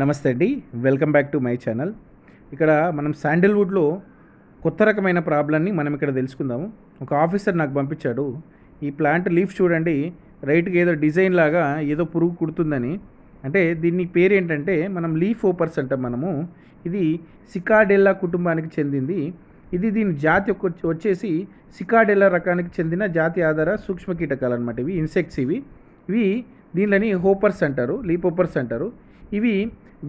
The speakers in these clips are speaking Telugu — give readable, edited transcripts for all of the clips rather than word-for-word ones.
నమస్తే అండి, welcome back to my channel. ఇక్కడ మనం శాండిల్వుడ్లో కొత్త రకమైన ప్రాబ్లమ్ని మనం ఇక్కడ తెలుసుకుందాము. ఒక ఆఫీసర్ నాకు పంపించాడు. ఈ ప్లాంట్ లీఫ్ చూడండి, రైట్కి ఏదో డిజైన్ లాగా ఏదో పురుగు కుడుతుందని. అంటే దీన్ని పేరు ఏంటంటే మనం లీఫ్ ఓపర్స్ అంటాం మనము. ఇది సికాడెల్లా కుటుంబానికి చెందింది. దీని జాతి వచ్చేసి సికాడెల్లా రకానికి చెందిన జాతి ఆధార సూక్ష్మ కీటకాలు అనమాట. ఇవి ఇన్సెక్ట్స్. ఇవి దీనిని హోపర్స్ అంటారు, లీఫ్ హోపర్స్ అంటారు. ఇవి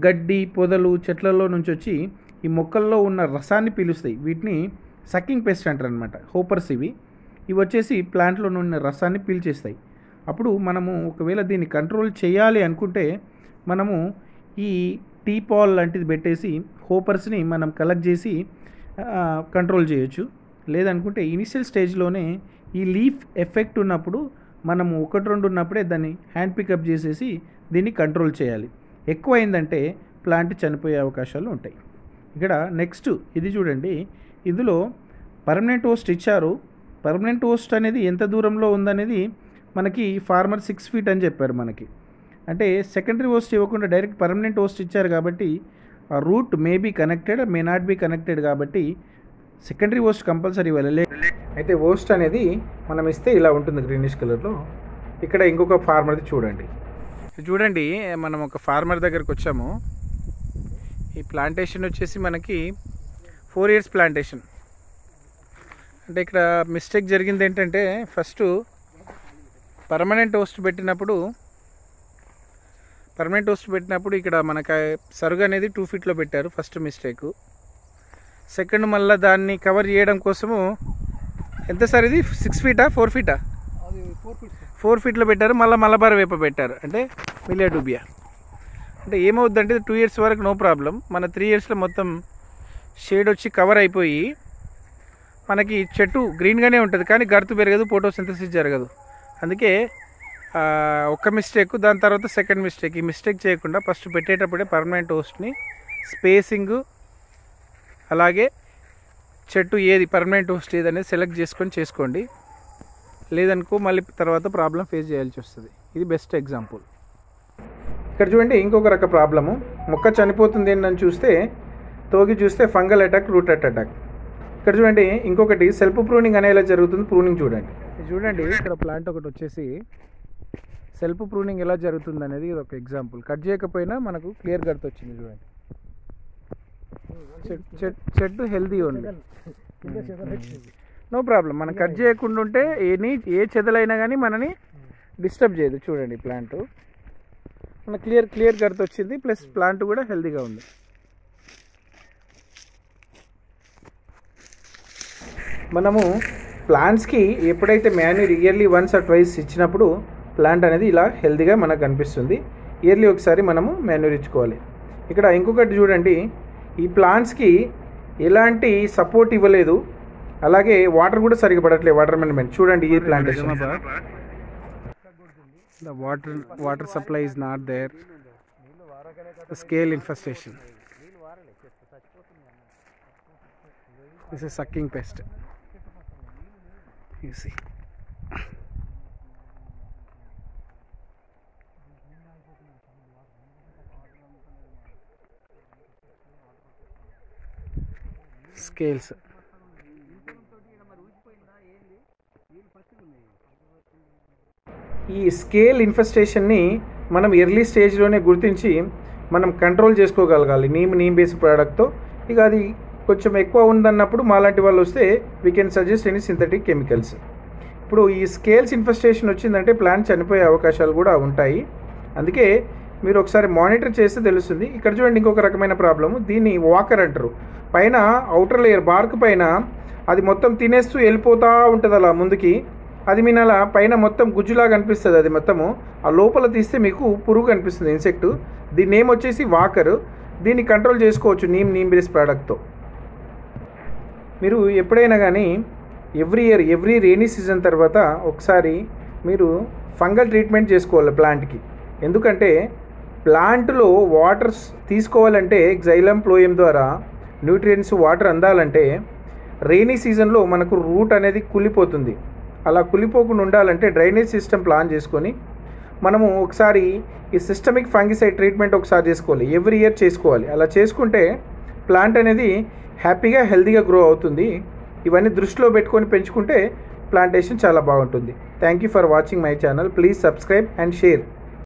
గడ్డి పొదలు చెట్లలో నుంచి వచ్చి ఈ మొక్కల్లో ఉన్న రసాన్ని పీలుస్తాయి. వీటిని సక్కింగ్ పెస్ట్ అంటారు అనమాట, హోపర్స్. ఇవి వచ్చేసి ప్లాంట్లో ఉన్న రసాన్ని పీల్చేస్తాయి. అప్పుడు మనము ఒకవేళ దీన్ని కంట్రోల్ చేయాలి అనుకుంటే మనము ఈ టీపాల్ లాంటిది పెట్టేసి హోపర్స్ని మనం కలెక్ట్ చేసి కంట్రోల్ చేయొచ్చు. లేదనుకుంటే ఇనిషియల్ స్టేజ్లోనే ఈ లీఫ్ ఎఫెక్ట్ ఉన్నప్పుడు మనము 1-2 ఉన్నప్పుడే దాన్ని హ్యాండ్ పికప్ చేసేసి దీన్ని కంట్రోల్ చేయాలి. ఎక్కువైందంటే ప్లాంట్ చనిపోయే అవకాశాలు ఉంటాయి. ఇక్కడ నెక్స్ట్ ఇది చూడండి, ఇందులో పర్మనెంట్ హోస్ట్ ఇచ్చారు. పర్మనెంట్ హోస్ట్ అనేది ఎంత దూరంలో ఉందనేది మనకి ఫార్మర్ 6 feet అని చెప్పారు మనకి. అంటే సెకండరీ హోస్ట్ ఇవ్వకుండా డైరెక్ట్ పర్మనెంట్ హోస్ట్ ఇచ్చారు కాబట్టి ఆ route may be connected, may not be connected. కాబట్టి సెకండరీ హోస్ట్ కంపల్సరీ ఇవ్వాలి. అయితే హోస్ట్ అనేది మనం ఇస్తే ఇలా ఉంటుంది గ్రీనిష్ కలర్లో. ఇక్కడ ఇంకొక ఫార్మర్ది చూడండి, మనం ఒక ఫార్మర్ దగ్గరకు వచ్చాము. ఈ ప్లాంటేషన్ వచ్చేసి మనకి 4 years ప్లాంటేషన్. అంటే ఇక్కడ మిస్టేక్ జరిగింది ఏంటంటే ఫస్ట్ పర్మనెంట్ హోస్ట్ పెట్టినప్పుడు ఇక్కడ మనకి సరుగు అనేది 2 feetలో పెట్టారు. First mistake. సెకండ్ మళ్ళీ దాన్ని కవర్ చేయడం కోసము ఎంత సార్ ఇది 6 feet 4 feet 4 feetలో పెట్టారు. మళ్ళీ మలబార్ వేప పెట్టారు, అంటే మిలియా డూబియా. అంటే ఏమవుద్దంటే 2 years వరకు నో ప్రాబ్లం. మన 3 yearsలో మొత్తం షేడ్ వచ్చి కవర్ అయిపోయి మనకి చెట్టు గ్రీన్గానే ఉంటుంది, కానీ గర్తు పెరగదు, ఫోటోసింథసిస్ జరగదు. అందుకే ఒక్క మిస్టేక్, దాని తర్వాత సెకండ్ మిస్టేక్. ఈ మిస్టేక్ చేయకుండా ఫస్ట్ పెట్టేటప్పుడే పర్మనెంట్ హోస్ట్ని స్పేసింగ్ అలాగే చెట్టు ఏది పర్మనెంట్ హోస్ట్ ఏదనేది సెలెక్ట్ చేసుకోండి. లేదనుకో మళ్ళీ తర్వాత ప్రాబ్లం ఫేస్ చేయాల్సి వస్తుంది. ఇది బెస్ట్ ఎగ్జాంపుల్. ఇక్కడ చూడండి ఇంకొక రక ప్రాబ్లము. మొక్క చనిపోతుంది ఏంటని చూస్తే ఫంగల్ అటాక్, రూట్ అటాక్. ఇక్కడ చూడండి ఇంకొకటి సెల్ఫ్ ప్రూనింగ్ అనేలా జరుగుతుంది. ప్రూనింగ్ చూడండి ఇక్కడ ప్లాంట్ ఒకటి వచ్చేసి సెల్ఫ్ ప్రూనింగ్ ఎలా జరుగుతుంది అనేది ఇది ఒక ఎగ్జాంపుల్. కట్ చేయకపోయినా మనకు క్లియర్ కట్ వచ్చింది. చూడండి చెట్టు హెల్దీ ఉంది, నో ప్రాబ్లం. మనం కట్ చేయకుండా ఉంటే ఏ చెదలైనా కానీ మనని డిస్టర్బ్ చేయదు. చూడండి ప్లాంట్ మన క్లియర్ కట్ వచ్చింది, ప్లస్ ప్లాంట్ కూడా హెల్దీగా ఉంది. మనము ప్లాంట్స్కి ఎప్పుడైతే మాన్యూర్ ఇయర్లీ 1 or 2 ఇచ్చినప్పుడు ప్లాంట్ అనేది ఇలా హెల్దీగా మనకు కనిపిస్తుంది. ఇయర్లీ ఒకసారి మనము మాన్యూర్ ఇచ్చుకోవాలి. ఇక్కడ ఇంకొకటి చూడండి, ఈ ప్లాంట్స్కి ఎలాంటి సపోర్ట్ ఇవ్వలేదు, అలాగే వాటర్ కూడా సరిగ్గా పడట్లేదు. వాటర్ మేనేజ్మెంట్ చూడండి. ఈ plantation the water supply is not there. Scale infestation. This is sucking pest. You see scales. ఈ స్కేల్ ఇన్ఫెస్టేషన్ని మనం ఎర్లీ స్టేజ్లోనే గుర్తించి మనం కంట్రోల్ చేసుకోగలగాలి నీమ్ బేస్డ్ ప్రోడక్ట్తో. ఇక అది కొంచెం ఎక్కువ ఉందన్నప్పుడు మాలాంటి వాళ్ళు వస్తే we can suggest any synthetic chemicals. ఇప్పుడు ఈ స్కేల్స్ ఇన్ఫెస్టేషన్ వచ్చిందంటే ప్లాంట్ చనిపోయే అవకాశాలు కూడా ఉంటాయి. అందుకే మీరు ఒకసారి మానిటర్ చేస్తే తెలుస్తుంది. ఇక్కడ చూడండి ఇంకొక రకమైన ప్రాబ్లము, దీన్ని వాకర్ అంటారు. పైన అవుటర్ లేయర్ బార్క్ పైన అది మొత్తం తినేస్తూ వెళ్ళిపోతూ ఉంటుంది అలా ముందుకి. అది మీ అలా పైన మొత్తం గుజ్జులాగా అనిపిస్తుంది. అది మొత్తము ఆ లోపల తీస్తే మీకు పురుగు కనిపిస్తుంది, ఇన్సెక్ట్. దీని నేమ్ వచ్చేసి వాకర్. దీన్ని కంట్రోల్ చేసుకోవచ్చు నీమ్ బేస్ ప్రోడక్ట్తో. మీరు ఎప్పుడైనా కానీ ఎవ్రీ రెయినీ సీజన్ తర్వాత ఒకసారి మీరు ఫంగల్ ట్రీట్మెంట్ చేసుకోవాలి ప్లాంట్కి. ఎందుకంటే ప్లాంట్లో వాటర్ తీసుకోవాలంటే జైలం ఫ్లోయం ద్వారా న్యూట్రియంట్స్ వాటర్ అందాలంటే రెయినీ సీజన్లో మనకు రూట్ అనేది కుళ్ళిపోతుంది. అలా కుళ్ళిపోకుండా ఉండాలంటే డ్రైనేజ్ సిస్టమ్ ప్లాన్ చేసుకొని మనము ఒకసారి ఈ సిస్టమిక్ ఫంగిసైడ్ ట్రీట్మెంట్ ఒకసారి చేసుకోవాలి, ఎవ్రీ ఇయర్ చేసుకోవాలి. అలా చేసుకుంటే ప్లాంట్ అనేది హ్యాపీగా హెల్తీగా గ్రో అవుతుంది. ఇవన్నీ దృష్టిలో పెట్టుకొని పెంచుకుంటే ప్లాంటేషన్ చాలా బాగుంటుంది. Thank you for watching my channel. Please subscribe and share.